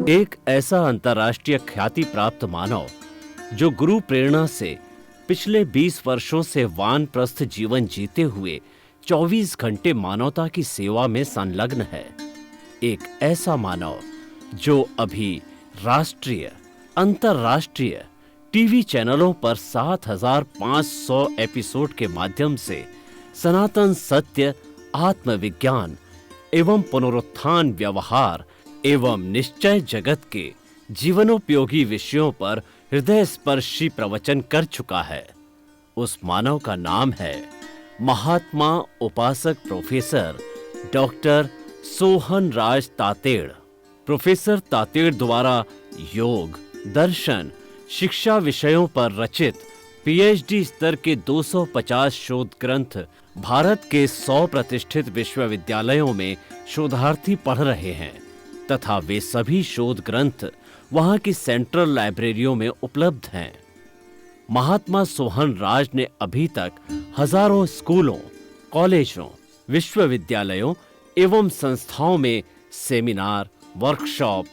एक ऐसा अंतर्राष्ट्रीय ख्याति प्राप्त मानव जो गुरु प्रेरणा से पिछले 20 वर्षों से वानप्रस्थ जीवन जीते हुए 24 घंटे मानवता की सेवा में संलग्न है। एक ऐसा मानव जो अभी राष्ट्रीय, अंतर्राष्ट्रीय टीवी चैनलों पर 7,500 एपिसोड के माध्यम से सनातन सत्य, आत्मविज्ञान एवं पुनरुत्थान, व्यवहार एवं निश्चय जगत के जीवनोपयोगी विषयों पर हृदय स्पर्शी प्रवचन कर चुका है। उस मानव का नाम है महात्मा उपासक प्रोफेसर डॉक्टर सोहन राज तातेड़। प्रोफेसर तातेड़ द्वारा योग, दर्शन, शिक्षा विषयों पर रचित पीएचडी स्तर के 250 शोध ग्रंथ भारत के 100 प्रतिष्ठित विश्वविद्यालयों में शोधार्थी पढ़ रहे हैं तथा वे सभी शोध ग्रंथ वहां की सेंट्रल लाइब्रेरियों में उपलब्ध हैं। महात्मा सोहन राज ने अभी तक हजारों स्कूलों, कॉलेजों, विश्वविद्यालयों एवं संस्थाओं में सेमिनार, वर्कशॉप,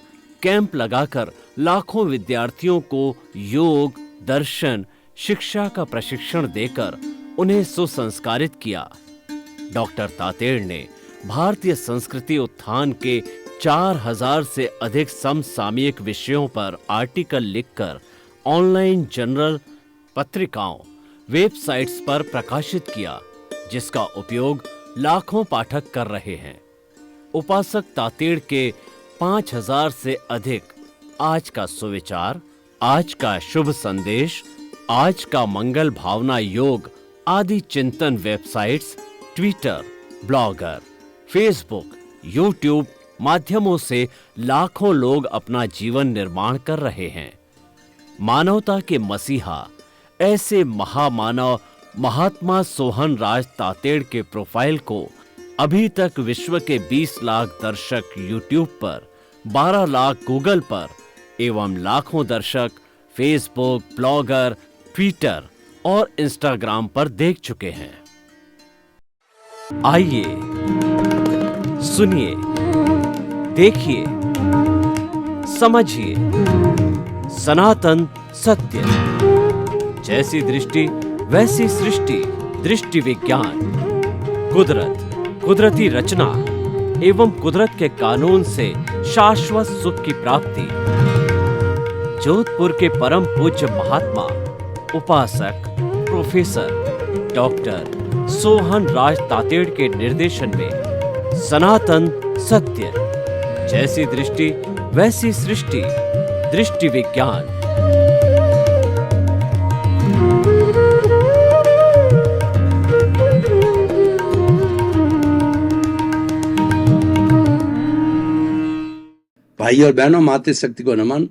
कैंप लगाकर लाखों विद्यार्थियों को योग, दर्शन, शिक्षा का प्रशिक्षण देकर उन्हें सुसंस्कारित किया। डॉक्टर तातेड़ ने भारतीय संस्कृति उत्थान के 4,000 से अधिक समसामयिक विषयों पर आर्टिकल लिखकर ऑनलाइन जर्नल, पत्रिकाओं, वेबसाइट्स पर प्रकाशित किया, जिसका उपयोग लाखों पाठक कर रहे हैं। उपासक तातेड़ के 5,000 से अधिक आज का सुविचार, आज का शुभ संदेश, आज का मंगल भावना योग आदि चिंतन websites, Twitter, blogger, Facebook, YouTube माध्यमों से लाखों लोग अपना जीवन निर्माण कर रहे हैं। मानवता के मसीहा ऐसे महामानव महात्मा सोहन राज तातेड़ के प्रोफाइल को अभी तक विश्व के 20 लाख दर्शक यूट्यूब पर, 12 लाख गूगल पर एवं लाखों दर्शक फेसबुक, ब्लॉगर, ट्विटर और इंस्टाग्राम पर देख चुके हैं। आइए, सुनिए, देखिए, समझिए सनातन सत्य। जैसी दृष्टि वैसी सृष्टि, दृष्टि विज्ञान, कुदरत, कुदरती रचना एवं कुदरत के कानून से शाश्वत सुख की प्राप्ति। जोधपुर के परम पूज्य महात्मा उपासक प्रोफेसर डॉक्टर सोहन राज तातेड़ के निर्देशन में सनातन सत्य। जैसी दृष्टि वैसी सृष्टि, दृष्टि विज्ञान। भाई और बहनों, मातृशक्ति को नमन।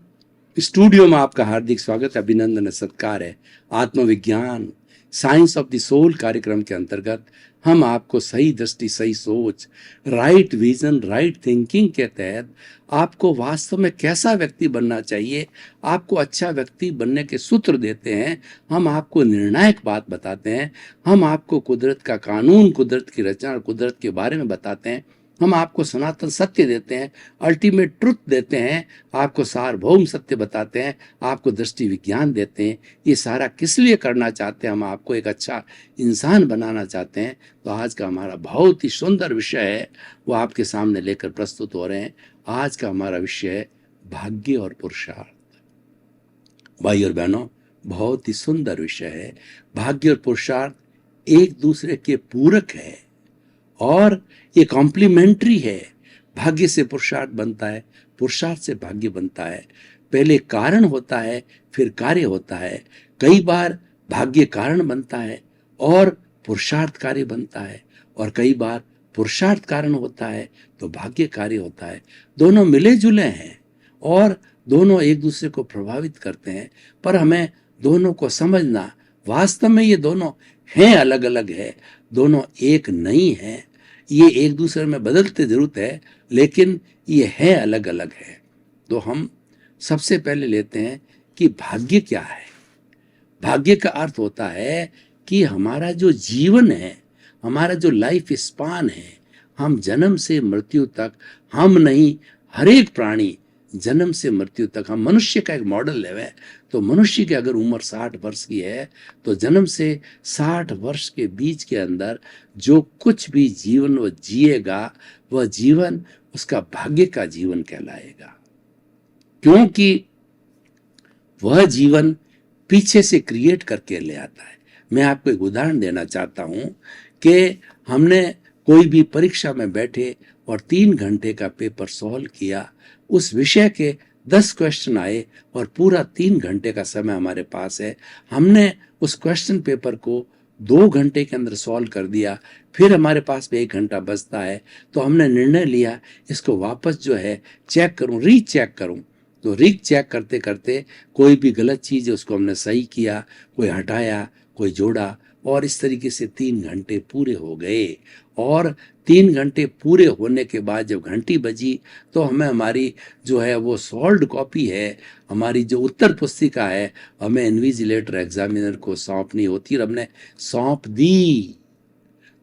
स्टूडियो में आपका हार्दिक स्वागत, अभिनंदन, सत्कार है। आत्मविज्ञान, साइंस ऑफ द सोल कार्यक्रम के अंतर्गत हम आपको सही दृष्टि, सही सोच, राइट विजन, राइट थिंकिंग के तहत आपको वास्तव में कैसा व्यक्ति बनना चाहिए, आपको अच्छा व्यक्ति बनने के सूत्र देते हैं। हम आपको निर्णायक बात बताते हैं। हम आपको कुदरत का कानून, कुदरत की रचना और कुदरत के बारे में बताते हैं। हम आपको सनातन सत्य देते हैं, अल्टीमेट ट्रुथ देते हैं, आपको सार्वभौम सत्य बताते हैं, आपको दृष्टि विज्ञान देते हैं। ये सारा किस लिए करना चाहते हैं? हम आपको एक अच्छा इंसान बनाना चाहते हैं। तो आज का हमारा बहुत ही सुंदर विषय है, वो आपके सामने लेकर प्रस्तुत हो रहे हैं। आज का हमारा विषय है भाग्य और पुरुषार्थ। भाई और बहनों, बहुत ही सुंदर विषय है। भाग्य और पुरुषार्थ एक दूसरे के पूरक है और ये कॉम्प्लीमेंट्री है। भाग्य से पुरुषार्थ बनता है, पुरुषार्थ से भाग्य बनता है। पहले कारण होता है, फिर कार्य होता है। कई बार भाग्य कारण बनता है और पुरुषार्थ कार्य बनता है, और कई बार पुरुषार्थ कारण होता है तो भाग्य कार्य होता है। दोनों मिले जुले हैं और दोनों एक दूसरे को प्रभावित करते हैं, पर हमें दोनों को समझना, वास्तव में ये दोनों हैं अलग अलग है, दोनों एक नहीं है। ये एक दूसरे में बदलते जरूर है, लेकिन ये है अलग अलग है। तो हम सबसे पहले लेते हैं कि भाग्य क्या है। भाग्य का अर्थ होता है कि हमारा जो जीवन है, हमारा जो लाइफ स्पान है, हम जन्म से मृत्यु तक, हम नहीं हर एक प्राणी जन्म से मृत्यु तक हम मनुष्य का एक मॉडल लेवे तो मनुष्य की अगर उम्र 60 वर्ष की है तो जन्म से 60 वर्ष के बीच के अंदर जो कुछ भी जीवन वो जिएगा वह जीवन उसका भाग्य का जीवन कहलाएगा, क्योंकि वह जीवन पीछे से क्रिएट करके ले आता है। मैं आपको एक उदाहरण देना चाहता हूं कि हमने कोई भी परीक्षा में बैठे और 3 घंटे का पेपर सॉल्व किया, उस विषय के 10 क्वेश्चन आए और पूरा 3 घंटे का समय हमारे पास है, हमने उस क्वेश्चन पेपर को 2 घंटे के अंदर सॉल्व कर दिया, फिर हमारे पास में 1 घंटा बचता है, तो हमने निर्णय लिया इसको वापस जो है चेक करूं, रीचेक करूं। तो रीचेक करते करते कोई भी गलत चीज़ है उसको हमने सही किया, कोई हटाया, कोई जोड़ा, और इस तरीके से 3 घंटे पूरे हो गए। और 3 घंटे पूरे होने के बाद जब घंटी बजी तो हमें हमारी जो है वो सॉल्व्ड कॉपी है, हमारी जो उत्तर पुस्तिका है, हमें इन्विजिलेटर एग्जामिनर को सौंपनी होती और हमने सौंप दी।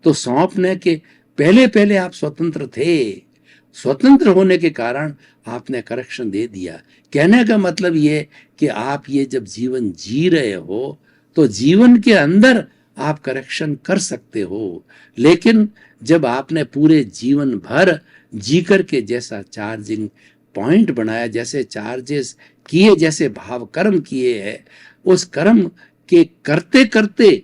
तो सौंपने के पहले पहले आप स्वतंत्र थे, स्वतंत्र होने के कारण आपने करेक्शन दे दिया। कहने का मतलब ये कि आप ये जब जीवन जी रहे हो तो जीवन के अंदर आप करेक्शन कर सकते हो, लेकिन जब आपने पूरे जीवन भर जी करके जैसा चार्जिंग पॉइंट बनाया, जैसे चार्जेस किए, जैसे भाव कर्म किए हैं, उस कर्म के करते करते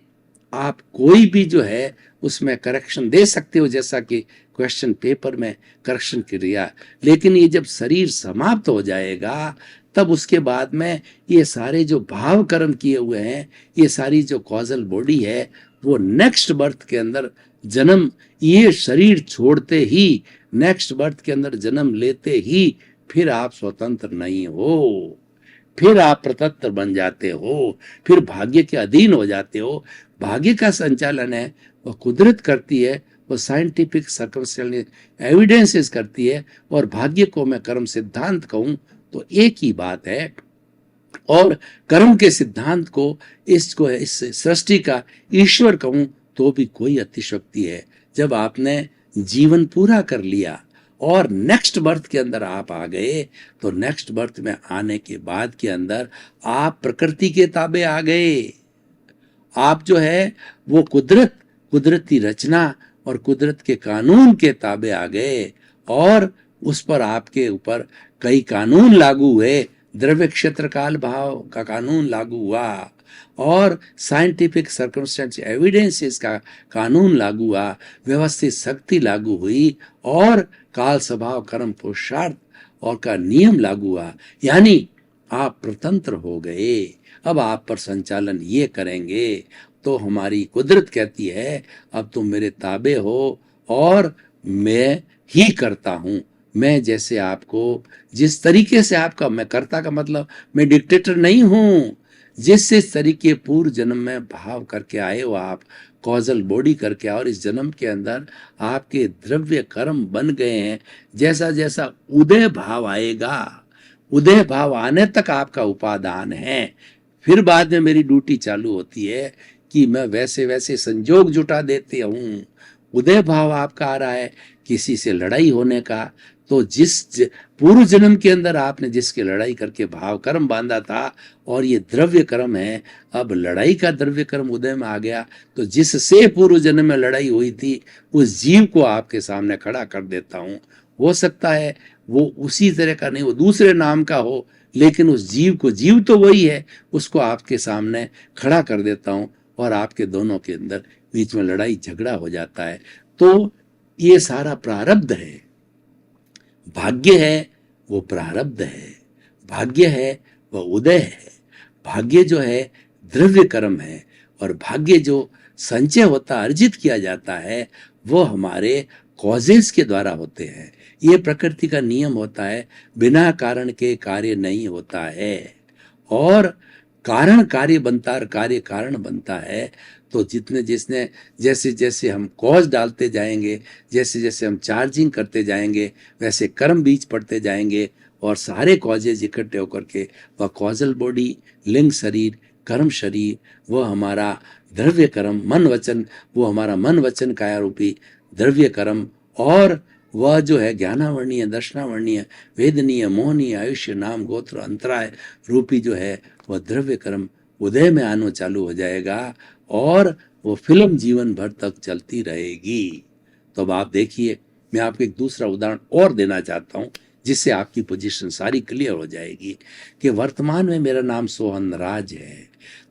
आप कोई भी जो है उसमें करेक्शन दे सकते हो, जैसा कि क्वेश्चन पेपर में करेक्शन किया। लेकिन ये जब शरीर समाप्त हो जाएगा तब उसके बाद में ये सारे जो भाव कर्म किए हुए हैं, ये सारी जो कॉजल बॉडी है, वो नेक्स्ट बर्थ के अंदर जन्म, ये शरीर छोड़ते ही नेक्स्ट बर्थ के अंदर जन्म लेते ही फिर आप स्वतंत्र नहीं हो, फिर आप प्रतंत्र बन जाते हो, फिर भाग्य के अधीन हो जाते हो। भाग्य का संचालन है वह कुदरत करती है, वो साइंटिफिक सर्कमस्टेंशियल एविडेंसेस करती है, और भाग्य को मैं कर्म सिद्धांत कहूं तो एक ही बात है। और कर्म के सिद्धांत को इस सृष्टि का ईश्वर कहूं तो भी कोई अतिशयोक्ति है। जब आपने जीवन पूरा कर लिया और नेक्स्ट बर्थ के अंदर आप आ गए, तो नेक्स्ट बर्थ में आने के बाद के अंदर आप प्रकृति के ताबे आ गए। आप जो है वो कुदरती रचना और कुदरत के कानून के ताबे आ गए, और उस पर आपके ऊपर कई कानून लागू हुए। द्रव्य क्षेत्र काल भाव का कानून लागू हुआ, और साइंटिफिक सर्कमस्टेंस एविडेंसेस का कानून लागू हुआ, व्यवस्थित शक्ति लागू हुई, और काल स्वभाव कर्म पुरुषार्थ और का नियम लागू हुआ। यानी आप स्वतंत्र हो गए। अब आप पर संचालन ये करेंगे तो हमारी कुदरत कहती है अब तुम मेरे ताबे हो और मैं ही करता हूं। मैं जैसे आपको जिस तरीके से आपका, मैं करता का मतलब मैं डिक्टेटर नहीं हूं, जिस तरीके पूर्व जन्म में भाव करके आए हो आप, कॉजल बॉडी करके, और इस जन्म के अंदर आपके द्रव्य कर्म बन गए हैं। जैसा जैसा उदय भाव आएगा, उदय भाव आने तक आपका उपादान है, फिर बाद में मेरी ड्यूटी चालू होती है कि मैं वैसे वैसे संजोग जुटा देती हूं। उदय भाव आपका आ रहा है किसी से लड़ाई होने का, तो जिस पूर्व जन्म के अंदर आपने जिसके लड़ाई करके भाव कर्म बांधा था, और ये द्रव्य कर्म है, अब लड़ाई का द्रव्य कर्म उदय में आ गया, तो जिससे पूर्व जन्म में लड़ाई हुई थी उस जीव को आपके सामने खड़ा कर देता हूं। हो सकता है वो उसी तरह का नहीं, वो दूसरे नाम का हो, लेकिन उस जीव को, जीव तो वही है, उसको आपके सामने खड़ा कर देता हूं, और आपके दोनों के अंदर बीच में लड़ाई झगड़ा हो जाता है। तो ये सारा प्रारब्ध है। भाग्य है वो प्रारब्ध है, भाग्य है वह उदय है। भाग्य जो है द्रव्य कर्म है, और भाग्य जो संचय होता, अर्जित किया जाता है, वो हमारे कॉजेस के द्वारा होते हैं। ये प्रकृति का नियम होता है, बिना कारण के कार्य नहीं होता है, और कारण कार्य बनता है और कार्य कारण बनता है। तो जिसने जैसे जैसे हम कॉज डालते जाएंगे, जैसे जैसे हम चार्जिंग करते जाएंगे, वैसे कर्म बीज पड़ते जाएंगे, और सारे कॉजेज इकट्ठे होकर के वह कॉजल बॉडी, लिंग शरीर, कर्म शरीर, वह हमारा द्रव्य कर्म, मन वचन, वो हमारा मन वचन काया रूपी द्रव्य कर्म, और वह जो है ज्ञानावर्णीय, दर्शनावर्णीय, वेदनीय, मोहनीय, आयुष्य, नाम, गोत्र, अंतराय रूपी जो है वह द्रव्य कर्म उदय में आना चालू हो जाएगा और वो फिल्म जीवन भर तक चलती रहेगी। तो अब आप देखिए, मैं आपको एक दूसरा उदाहरण और देना चाहता हूं जिससे आपकी पोजीशन सारी क्लियर हो जाएगी कि वर्तमान में मेरा नाम सोहन राज है।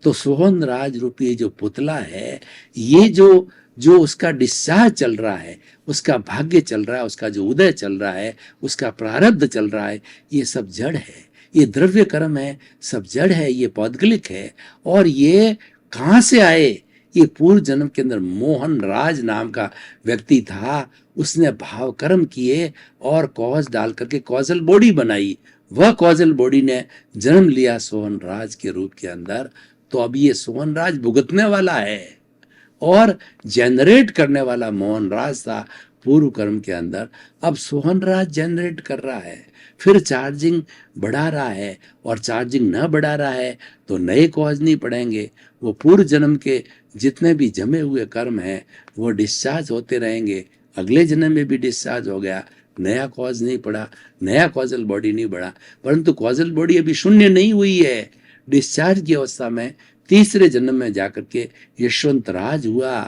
तो सोहन राज रूपी जो पुतला है, ये जो जो उसका डिस्चार्ज चल रहा है, उसका भाग्य चल रहा है, उसका जो उदय चल रहा है, उसका प्रारब्ध चल रहा है, ये सब जड़ है, ये द्रव्य कर्म है, सब जड़ है, ये पौद्गलिक है। और ये कहाँ से आए? ये पूर्व जन्म के अंदर मोहन राज नाम का व्यक्ति था, उसने भाव कर्म किए और कॉज डाल करके कॉजल बॉडी बनाई। वह कॉजल बॉडी ने जन्म लिया सोहन राज के रूप के अंदर। तो अब ये सोहन राज भुगतने वाला है और जनरेट करने वाला मोहन राज था पूर्व कर्म के अंदर। अब सोहन राज जनरेट कर रहा है, फिर चार्जिंग बढ़ा रहा है, और चार्जिंग न बढ़ा रहा है तो नए कॉज नहीं पड़ेंगे। वो पूर्व जन्म के जितने भी जमे हुए कर्म हैं वो डिस्चार्ज होते रहेंगे। अगले जन्म में भी डिस्चार्ज हो गया, नया कॉज नहीं पड़ा, नया कॉजल बॉडी नहीं बढ़ा, परंतु कॉजल बॉडी अभी शून्य नहीं हुई है। डिस्चार्ज की अवस्था में तीसरे जन्म में जाकर के यशवंत राज हुआ।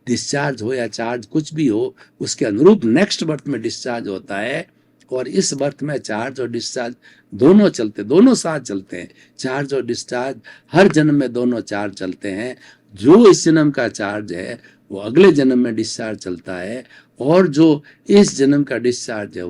डिस्चार्ज हो या चार्ज कुछ भी हो, उसके अनुरूप नेक्स्ट बर्थ में डिस्चार्ज होता है। और इस बर्थ में चार्ज और डिस्चार्ज दोनों चलते, दोनों साथ चलते हैं। चार्ज और डिस्चार्ज हर जन्म में दोनों चार्ज चलते हैं। जो इस जन्म का चार्ज है वो अगले जन्म में डिस्चार्ज चलता है, और जो इस जन्म का डिस्चार्ज है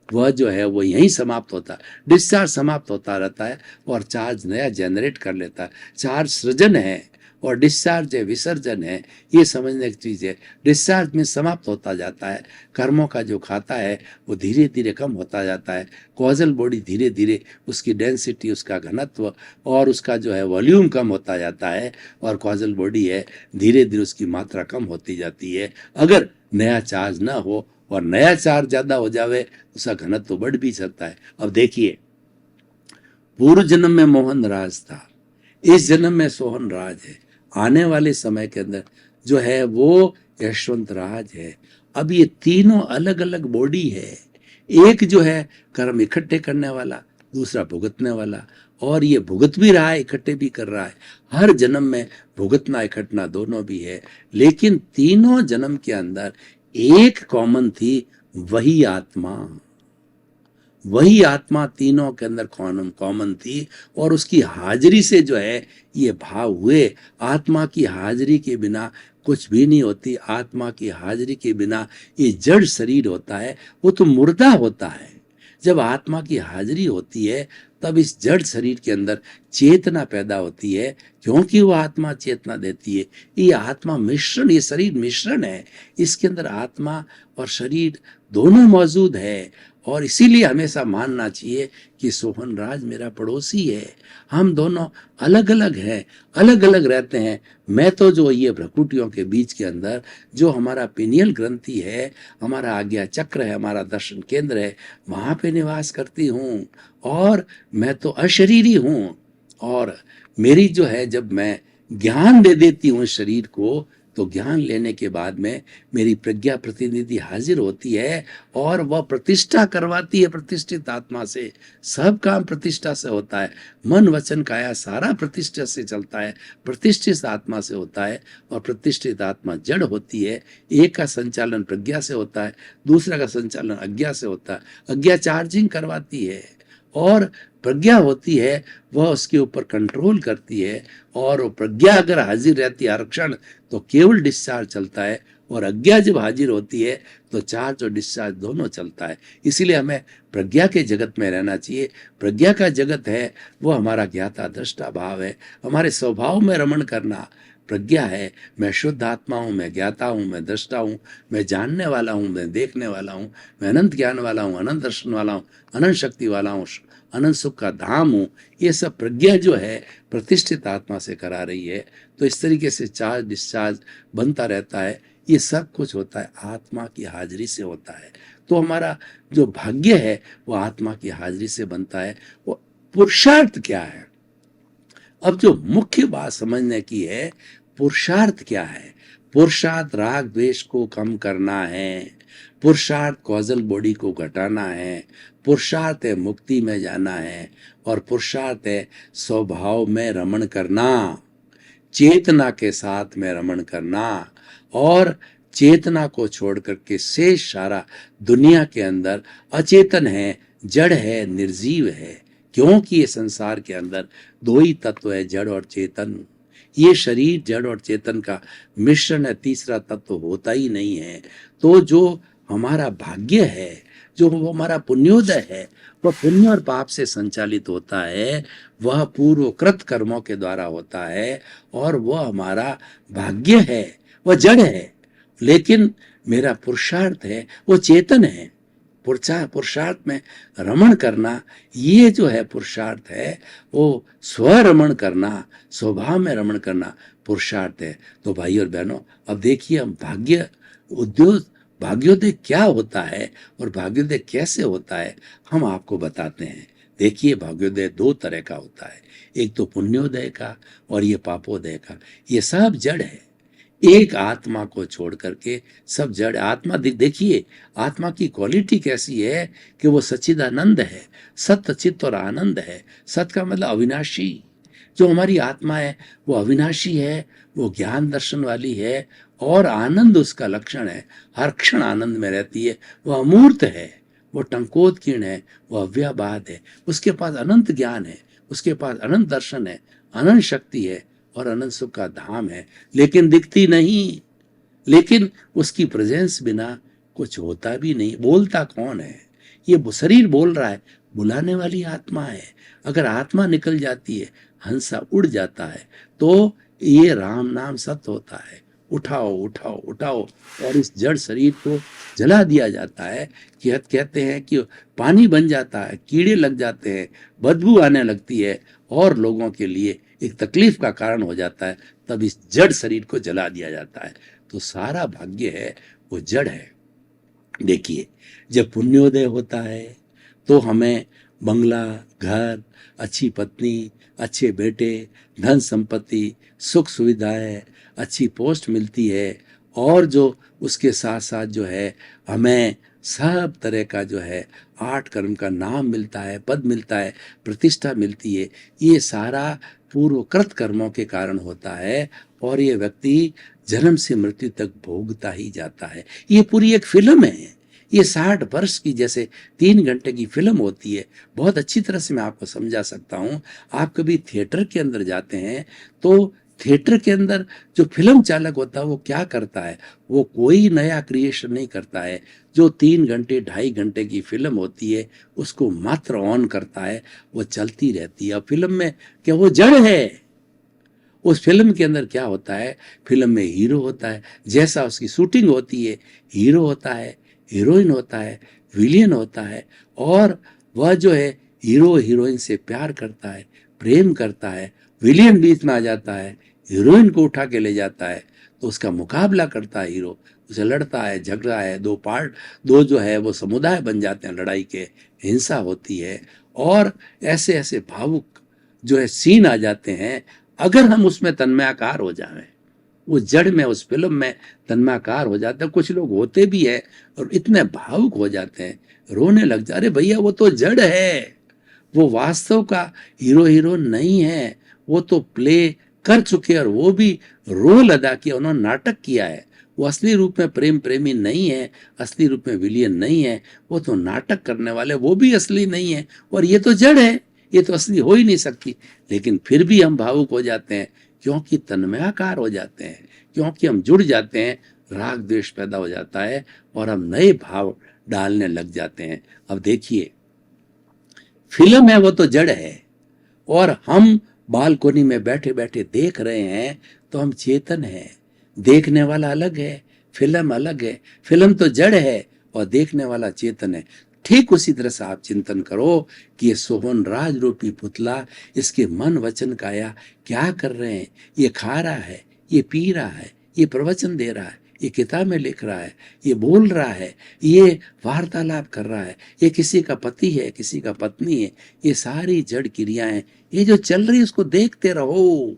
वह जो है वो यहीं समाप्त होता है। डिस्चार्ज समाप्त होता रहता है और चार्ज नया जनरेट कर लेता है। चार्ज सृजन है और डिस्चार्ज है विसर्जन है, ये समझने की चीज़ है। डिस्चार्ज में समाप्त होता जाता है, कर्मों का जो खाता है वो धीरे धीरे कम होता जाता है। कॉजल बॉडी धीरे धीरे उसकी डेंसिटी, उसका घनत्व और उसका जो है वॉल्यूम कम होता जाता है, और कॉजल बॉडी है धीरे धीरे उसकी मात्रा कम होती जाती है। अगर नया चार्ज ना हो और नया चार्ज ज़्यादा हो जावे उसका घनत्व तो बढ़ भी सकता है। अब देखिए, पूर्व जन्म में मोहन राज था, इस जन्म में सोहन राज है, आने वाले समय के अंदर जो है वो यशवंत राज है। अब ये तीनों अलग अलग बॉडी है। एक जो है कर्म इकट्ठे करने वाला, दूसरा भुगतने वाला, और ये भुगत भी रहा है, इकट्ठे भी कर रहा है। हर जन्म में भुगतना इकट्ठना दोनों भी है, लेकिन तीनों जन्म के अंदर एक कॉमन थी, वही आत्मा। वही आत्मा तीनों के अंदर कॉमन थी, और उसकी हाजिरी से जो है ये भाव हुए। आत्मा की हाजिरी के बिना कुछ भी नहीं होती। आत्मा की हाजिरी के बिना ये जड़ शरीर होता है वो तो मुर्दा होता है। जब आत्मा की हाजिरी होती है तब इस जड़ शरीर के अंदर चेतना पैदा होती है, क्योंकि वो आत्मा चेतना देती है। ये आत्मा मिश्रण, ये शरीर मिश्रण है, इसके अंदर आत्मा और शरीर दोनों मौजूद है। और इसीलिए हमेशा मानना चाहिए कि सोहन राज मेरा पड़ोसी है। हम दोनों अलग अलग हैं, अलग अलग रहते हैं। मैं तो जो ये भ्रकुटियों के बीच के अंदर जो हमारा पिनियल ग्रंथि है, हमारा आज्ञा चक्र है, हमारा दर्शन केंद्र है, वहाँ पे निवास करती हूँ, और मैं तो अशरीरी हूँ। और मेरी जो है, जब मैं ज्ञान दे देती हूँ शरीर को, तो ज्ञान लेने के बाद में मेरी प्रज्ञा प्रतिनिधि हाजिर होती है और वह प्रतिष्ठा करवाती है प्रतिष्ठित आत्मा से। सब काम प्रतिष्ठा से होता है, मन वचन काया सारा प्रतिष्ठा से चलता है, प्रतिष्ठित आत्मा से होता है। और प्रतिष्ठित आत्मा जड़ होती है। एक का संचालन प्रज्ञा से होता है, दूसरा का संचालन अज्ञा से होता है। अज्ञा चार्जिंग करवाती है और प्रज्ञा होती है वह उसके ऊपर कंट्रोल करती है। और प्रज्ञा अगर हाजिर रहती है आरक्षण, तो केवल डिस्चार्ज चलता है, और अज्ञा जब हाजिर होती है तो चार्ज और डिस्चार्ज दोनों चलता है। इसीलिए हमें प्रज्ञा के जगत में रहना चाहिए। प्रज्ञा का जगत है वो हमारा ज्ञाता दृष्टा भाव है, हमारे स्वभाव में रमण करना प्रज्ञा है। मैं शुद्ध आत्मा हूँ, मैं ज्ञाता हूँ, मैं दृष्टा हूँ, मैं जानने वाला हूँ, मैं देखने वाला हूँ, मैं अनंत ज्ञान वाला हूँ, अनंत दर्शन वाला हूँ, अनंत शक्ति वाला हूँ, अनंत सुख का धाम हूँ। ये सब प्रज्ञा जो है प्रतिष्ठित आत्मा से करा रही है। तो इस तरीके से चार्ज डिस्चार्ज बनता रहता है। ये सब कुछ होता है आत्मा की हाजिरी से होता है। तो हमारा जो भाग्य है वो आत्मा की हाजिरी से बनता है। वो पुरुषार्थ क्या है? अब जो मुख्य बात समझने की है, पुरुषार्थ क्या है? पुरुषार्थ राग द्वेष को कम करना है। पुरुषार्थ कॉजल बॉडी को घटाना है, पुरुषार्थ है मुक्ति में जाना है, और पुरुषार्थ है स्वभाव में रमण करना, चेतना के साथ में रमण करना, और चेतना को छोड़ करके शेष सारा दुनिया के अंदर अचेतन है, जड़ है, निर्जीव है। क्योंकि ये संसार के अंदर दो ही तत्व है, जड़ और चेतन। ये शरीर जड़ और चेतन का मिश्रण है, तीसरा तत्व होता ही नहीं है। तो जो हमारा भाग्य है, जो हमारा पुण्योदय है, वह पुण्य और पाप से संचालित होता है, वह पूर्वकृत कर्मों के द्वारा होता है, और वह हमारा भाग्य है, वह जड़ है। लेकिन मेरा पुरुषार्थ है वो चेतन है। पुरुषार्थ में रमण करना, ये जो है पुरुषार्थ है, वो स्वरमण करना, स्वभाव में रमण करना पुरुषार्थ है। तो भाई और बहनों, अब देखिए हम भाग्योदय क्या होता है और भाग्योदय कैसे होता है, हम आपको बताते हैं। देखिए, भाग्योदय दो तरह का होता है, एक तो पुण्योदय का और ये पापोदय का। ये सब जड़ है, एक आत्मा को छोड़ करके सब जड़। आत्मा देखिए, आत्मा की क्वालिटी कैसी है कि वो सच्चिदानंद है, सत्य चित्त और आनंद है। सत्य का मतलब अविनाशी। जो हमारी आत्मा है वो अविनाशी है, वो ज्ञान दर्शन वाली है, और आनंद उसका लक्षण है, हर क्षण आनंद में रहती है। वह अमूर्त है, वो टंकोत्कीर्ण है, वो अव्याबाद है, उसके पास अनंत ज्ञान है, उसके पास अनंत दर्शन है, अनंत शक्ति है और अनंत सुख का धाम है, लेकिन दिखती नहीं। लेकिन उसकी प्रेजेंस बिना कुछ होता भी नहीं। बोलता कौन है? ये शरीर बोल रहा है, बुलाने वाली आत्मा है। अगर आत्मा निकल जाती है, हंसा उड़ जाता है, तो ये राम नाम सत्य होता है। उठाओ उठाओ उठाओ, और इस जड़ शरीर को जला दिया जाता है। कि कहते हैं कि पानी बन जाता है, कीड़े लग जाते हैं, बदबू आने लगती है, और लोगों के लिए एक तकलीफ का कारण हो जाता है। तब इस जड़ शरीर को जला दिया जाता है। तो सारा भाग्य है वो जड़ है। देखिए, जब पुण्योदय होता है तो हमें बंगला, घर, अच्छी पत्नी, अच्छे बेटे, धन संपत्ति, सुख सुविधाएं, अच्छी पोस्ट मिलती है, और जो उसके साथ साथ जो है हमें सब तरह का जो है 8 कर्म का नाम मिलता है, पद मिलता है, प्रतिष्ठा मिलती है। ये सारा पूर्वकृत कर्मों के कारण होता है, और ये व्यक्ति जन्म से मृत्यु तक भोगता ही जाता है। ये पूरी एक फिल्म है। ये 60 वर्ष की जैसे 3 घंटे की फिल्म होती है। बहुत अच्छी तरह से मैं आपको समझा सकता हूँ। आप कभी थिएटर के अंदर जाते हैं तो थिएटर के अंदर जो फिल्म चालक होता है वो क्या करता है? वो कोई नया क्रिएशन नहीं करता है। जो 3 घंटे 2.5 घंटे की फिल्म होती है उसको मात्र ऑन करता है, वो चलती रहती है। फिल्म में क्या वो जड़ है? उस फिल्म के अंदर क्या होता है? फिल्म में हीरो होता है, जैसा उसकी शूटिंग होती है, हीरो होता है, हीरोइन होता है, विलियन होता है, और वह जो है हीरो हीरोइन से प्यार करता है, प्रेम करता है। विलियन बीच में आ जाता है, हीरोइन को उठा के ले जाता है, तो उसका मुकाबला करता है हीरो, उसे लड़ता है, झगड़ा है, दो जो है वो समुदाय बन जाते हैं, लड़ाई के, हिंसा होती है, और ऐसे ऐसे भावुक जो है सीन आ जाते हैं। अगर हम उसमें तन्मयाकार हो जाएं, वो जड़ में, उस फिल्म में तन्मयाकार हो जाते हैं। कुछ लोग होते भी है और इतने भावुक हो जाते हैं, रोने लग जाते। अरे भैया, वो तो जड़ है, वो वास्तव का हीरो हीरोइन नहीं है। वो तो प्ले कर चुके, और वो भी रोल अदा किया, उन्होंने नाटक किया है। वो असली रूप में प्रेम प्रेमी नहीं है, असली रूप में विलियन नहीं है। वो तो नाटक करने वाले, वो भी असली नहीं है। और ये तो जड़ है, ये तो असली हो ही नहीं सकती। लेकिन फिर भी हम भावुक हो जाते हैं, क्योंकि तन्मयाकार हो जाते हैं, क्योंकि हम जुड़ जाते हैं, राग द्वेष पैदा हो जाता है, और हम नए भाव डालने लग जाते हैं। अब देखिए, फिल्म है वो तो जड़ है, और हम बालकोनी में बैठे बैठे देख रहे हैं तो हम चेतन हैं। देखने वाला अलग है, फिल्म अलग है। फिल्म तो जड़ है और देखने वाला चेतन है। ठीक उसी तरह से आप चिंतन करो कि ये सोहन राज रूपी पुतला, इसके मन वचन काया क्या कर रहे हैं? ये खा रहा है, ये पी रहा है, ये प्रवचन दे रहा है, ये किताबें लिख रहा है, ये बोल रहा है, ये वार्तालाप कर रहा है, ये किसी का पति है, किसी का पत्नी है। ये सारी जड़ क्रियाएं, ये जो चल रही है उसको देखते रहो,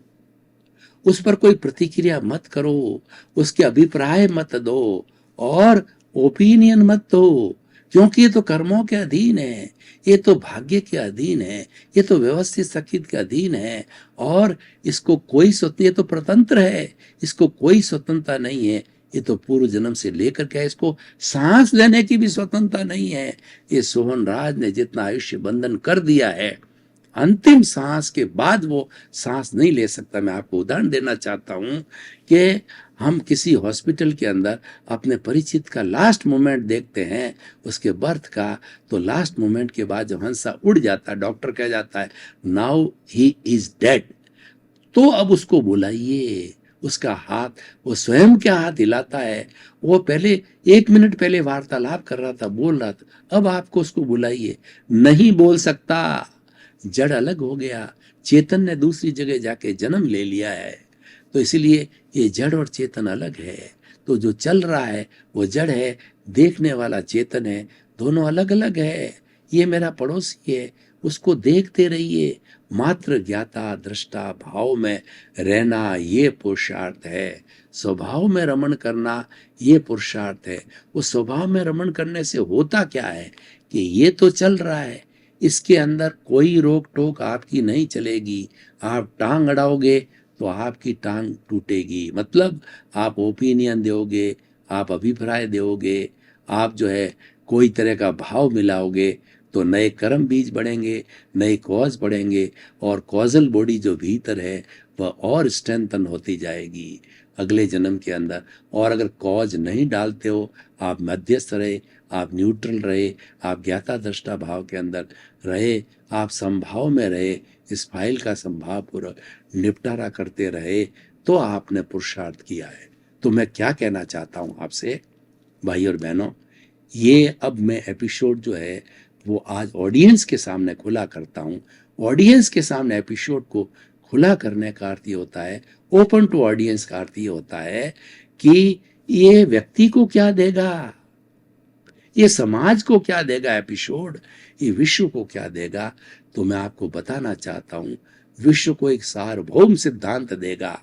उस पर कोई प्रतिक्रिया मत करो, उसके अभिप्राय मत दो, और ओपिनियन मत दो, क्योंकि ये तो कर्मों के अधीन है, ये तो भाग्य के अधीन है, ये तो व्यवस्थित सकित के अधीन है, और इसको कोई स्वतंत्र, ये तो प्रतंत्र है, इसको कोई स्वतंत्रता नहीं है। ये तो पूर्व जन्म से लेकर के इसको सांस लेने की भी स्वतंत्रता नहीं है। ये सोहन राज ने जितना आयुष्य बंधन कर दिया है, अंतिम सांस के बाद वो सांस नहीं ले सकता। मैं आपको उदाहरण देना चाहता हूं कि हम किसी हॉस्पिटल के अंदर अपने परिचित का लास्ट मोमेंट देखते हैं, उसके बर्थ का, तो लास्ट मोमेंट के बाद जब हंसा उड़ जाता है, डॉक्टर कह जाता है नाउ ही इज डेड, तो अब उसको बुलाइए। उसका हाथ, वो स्वयं क्या हाथ हिलाता है, वो पहले 1 मिनट पहले वार्तालाप कर रहा था, बोल रहा था, अब आपको उसको बुलाइए, नहीं बोल सकता, जड़ अलग हो गया, चेतन ने दूसरी जगह जाके जन्म ले लिया है। तो इसलिए ये जड़ और चेतन अलग है। तो जो चल रहा है वो जड़ है, देखने वाला चेतन है, दोनों अलग अलग है। ये मेरा पड़ोसी है, उसको देखते रहिए। मात्र ज्ञाता दृष्टा भाव में रहना ये पुरुषार्थ है। स्वभाव में रमण करना ये पुरुषार्थ है। उस स्वभाव में रमण करने से होता क्या है कि ये तो चल रहा है, इसके अंदर कोई रोक टोक आपकी नहीं चलेगी। आप टांग अड़ाओगे तो आपकी टांग टूटेगी, मतलब आप ओपिनियन दोगे, आप अभिप्राय दोगे, आप जो है कोई तरह का भाव मिलाओगे, तो नए कर्म बीज बढ़ेंगे, नए कॉज बढ़ेंगे, और कॉजल बॉडी जो भीतर है वह और स्ट्रेंथन होती जाएगी अगले जन्म के अंदर। और अगर कॉज नहीं डालते हो, आप मध्यस्थ रहे, आप न्यूट्रल रहे, आप ज्ञाता दृष्टा भाव के अंदर रहे, आप संभाव में रहे, इस फाइल का संभाव पूरा निपटारा करते रहे, तो आपने पुरुषार्थ किया है। तो मैं क्या कहना चाहता हूँ आपसे भाई और बहनों, ये अब मैं एपिसोड जो है वो आज ऑडियंस के सामने खुला करता हूँ। ऑडियंस के सामने एपिसोड को खुला करने का अर्थ ये होता है, ओपन टू ऑडियंस का अर्थ ये होता है कि ये व्यक्ति को क्या देगा, ये समाज को क्या देगा एपिसोड, ये विश्व को क्या देगा। तो मैं आपको बताना चाहता हूं, विश्व को एक सार्वभौम सिद्धांत देगा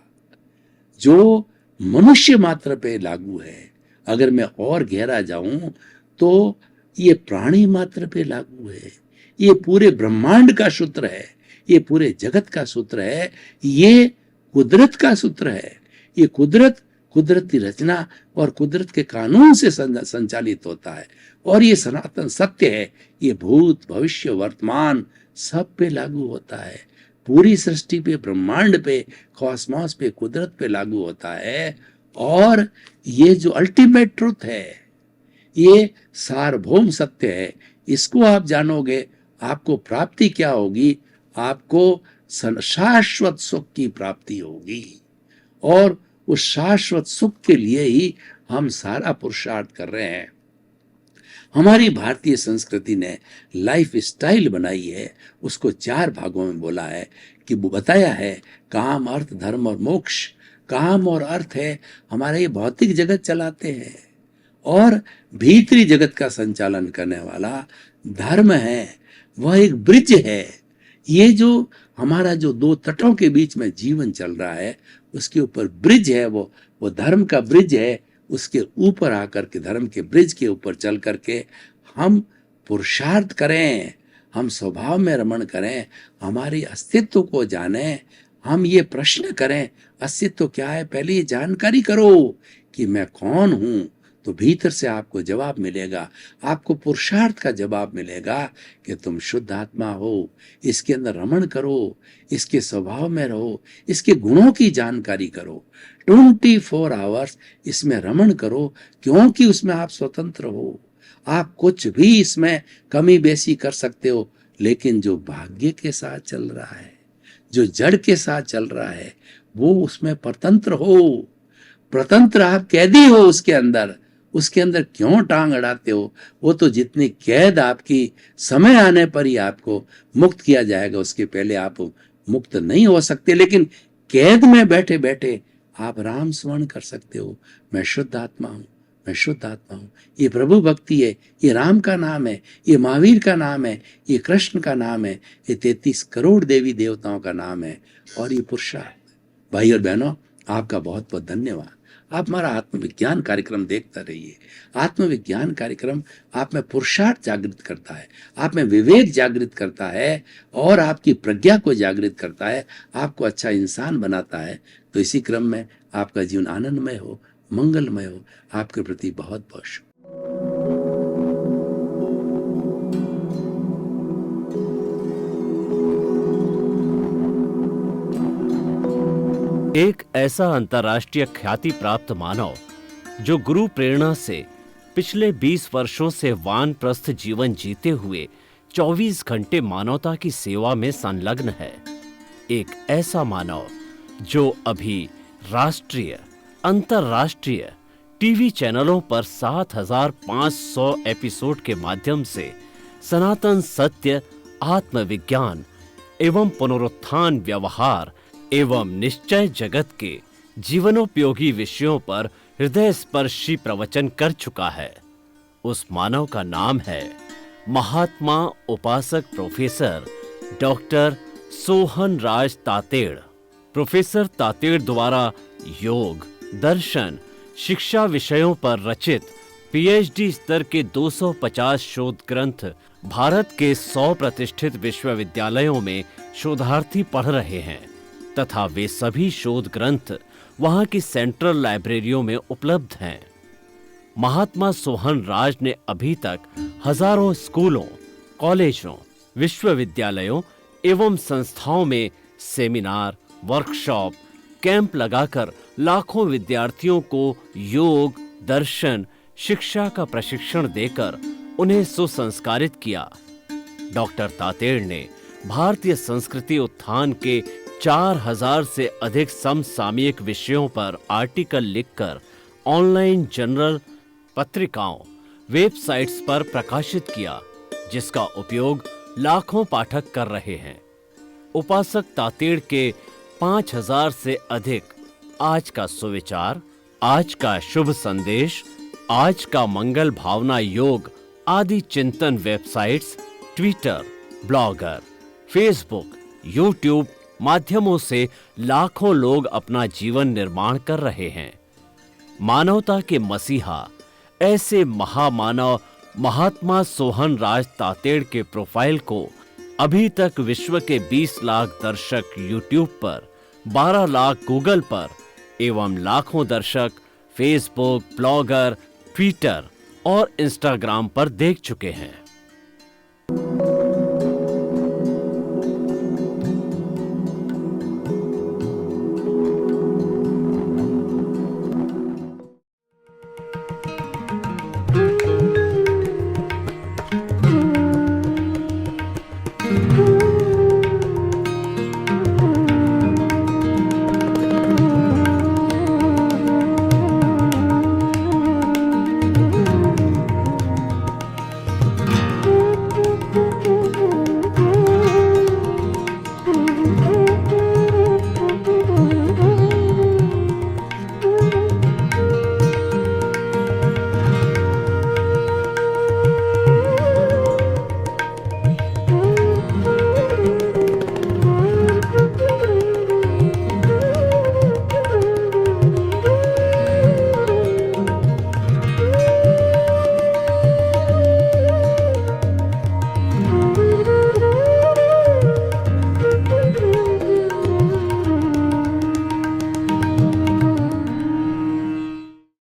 जो मनुष्य मात्र पे लागू है। अगर मैं और गहरा जाऊं तो ये प्राणी मात्र पे लागू है, ये पूरे ब्रह्मांड का सूत्र है, ये पूरे जगत का सूत्र है, ये कुदरत का सूत्र है। ये कुदरत, कुदरती रचना और कुदरत के कानून से संचालित होता है, और ये सनातन सत्य है। ये भूत भविष्य वर्तमान सब पे लागू होता है, पूरी सृष्टि पे, ब्रह्मांड पे, कॉस्मोस पे, कुदरत पे लागू होता है। और ये जो अल्टीमेट ट्रुथ है, ये सार्वभौम सत्य है। इसको आप जानोगे, आपको प्राप्ति क्या होगी, आपको शाश्वत सुख की प्राप्ति होगी। और उस शाश्वत सुख के लिए ही हम सारा पुरुषार्थ कर रहे हैं। हमारी भारतीय संस्कृति ने लाइफ स्टाइल बनाई है, उसको 4 भागों में बोला है कि बताया है काम अर्थ धर्म और मोक्ष। काम और अर्थ है हमारे ये भौतिक जगत चलाते हैं, और भीतरी जगत का संचालन करने वाला धर्म है, वह एक ब्रिज है। ये जो हमारा जो 2 तटों के बीच में जीवन चल रहा है, उसके ऊपर ब्रिज है, वो धर्म का ब्रिज है। उसके ऊपर आकर के, धर्म के ब्रिज के ऊपर चल करके हम पुरुषार्थ करें, हम स्वभाव में रमण करें, हमारे अस्तित्व को जानें। हम ये प्रश्न करें, अस्तित्व क्या है, पहले ये जानकारी करो कि मैं कौन हूं, तो भीतर से आपको जवाब मिलेगा, आपको पुरुषार्थ का जवाब मिलेगा कि तुम शुद्ध आत्मा हो। इसके अंदर रमण करो, इसके स्वभाव में रहो, इसके गुणों की जानकारी करो, 24 आवर्स इसमें रमण करो, क्योंकि उसमें आप स्वतंत्र हो। आप कुछ भी इसमें कमी बेसी कर सकते हो, लेकिन जो भाग्य के साथ चल रहा है, जो जड़ के साथ चल रहा है, वो उसमें परतंत्र हो। प्रतंत्र आप कैदी हो उसके अंदर, उसके अंदर क्यों टांग अड़ाते हो। वो तो जितनी कैद आपकी समय आने पर ही आपको मुक्त किया जाएगा, उसके पहले आप मुक्त नहीं हो सकते। लेकिन कैद में बैठे बैठे आप राम स्मरण कर सकते हो, मैं शुद्ध आत्मा हूं, मैं शुद्ध आत्मा हूं। ये प्रभु भक्ति है, ये राम का नाम है, ये महावीर का नाम है, ये कृष्ण का नाम है, ये 33 करोड़ देवी देवताओं का नाम है, और ये पुरुषार्थ। भाई और बहनों, आपका बहुत बहुत धन्यवाद। आप हमारा आत्मविज्ञान कार्यक्रम देखते रहिए। आत्मविज्ञान कार्यक्रम आप में पुरुषार्थ जागृत करता है, आप में विवेक जागृत करता है और आपकी प्रज्ञा को जागृत करता है, आपको अच्छा इंसान बनाता है। तो इसी क्रम में आपका जीवन आनंदमय हो, मंगलमय हो। आपके प्रति बहुत बहुत शुभ। एक ऐसा अंतर्राष्ट्रीय ख्याति प्राप्त मानव जो गुरु प्रेरणा से पिछले 20 वर्षों से वानप्रस्थ जीवन जीते हुए 24 घंटे मानवता की सेवा में संलग्न है। एक ऐसा मानव जो अभी राष्ट्रीय, अंतर्राष्ट्रीय टीवी चैनलों पर 7,500 एपिसोड के माध्यम से सनातन सत्य, आत्मविज्ञान एवं पुनरुत्थान व्यवहार एवं निश्चय जगत के जीवनोपयोगी विषयों पर हृदय स्पर्शी प्रवचन कर चुका है। उस मानव का नाम है महात्मा उपासक प्रोफेसर डॉक्टर सोहन राज तातेड़। प्रोफेसर तातेड़ द्वारा योग, दर्शन, शिक्षा विषयों पर रचित पीएचडी स्तर के 250 शोध ग्रंथ भारत के 100 प्रतिष्ठित विश्वविद्यालयों में शोधार्थी पढ़ रहे हैं तथा वे सभी शोध ग्रंथ वहां की सेंट्रल लाइब्रेरियों में उपलब्ध हैं। महात्मा सोहन राज ने अभी तक हजारों स्कूलों, कॉलेजों, विश्वविद्यालयों एवं संस्थाओं में सेमिनार, वर्कशॉप, कैंप लगाकर लाखों विद्यार्थियों को योग, दर्शन, शिक्षा का प्रशिक्षण देकर उन्हें सुसंस्कारित किया। डॉक्टर तातेड़ ने भारतीय संस्कृति उत्थान के 4000 से अधिक समसामयिक विषयों पर आर्टिकल लिखकर ऑनलाइन जर्नल, पत्रिकाओं, वेबसाइट्स पर प्रकाशित किया, जिसका उपयोग लाखों पाठक कर रहे हैं। उपासक तातेड़ के 5000 से अधिक आज का सुविचार, आज का शुभ संदेश, आज का मंगल भावना योग आदि चिंतन websites, Twitter, blogger, Facebook, YouTube माध्यमों से लाखों लोग अपना जीवन निर्माण कर रहे हैं। मानवता के मसीहा ऐसे महामानव महात्मा सोहन राज तातेड़ के प्रोफाइल को अभी तक विश्व के 20 लाख दर्शक यूट्यूब पर, 12 लाख गूगल पर एवं लाखों दर्शक फेसबुक, ब्लॉगर, ट्विटर और इंस्टाग्राम पर देख चुके हैं।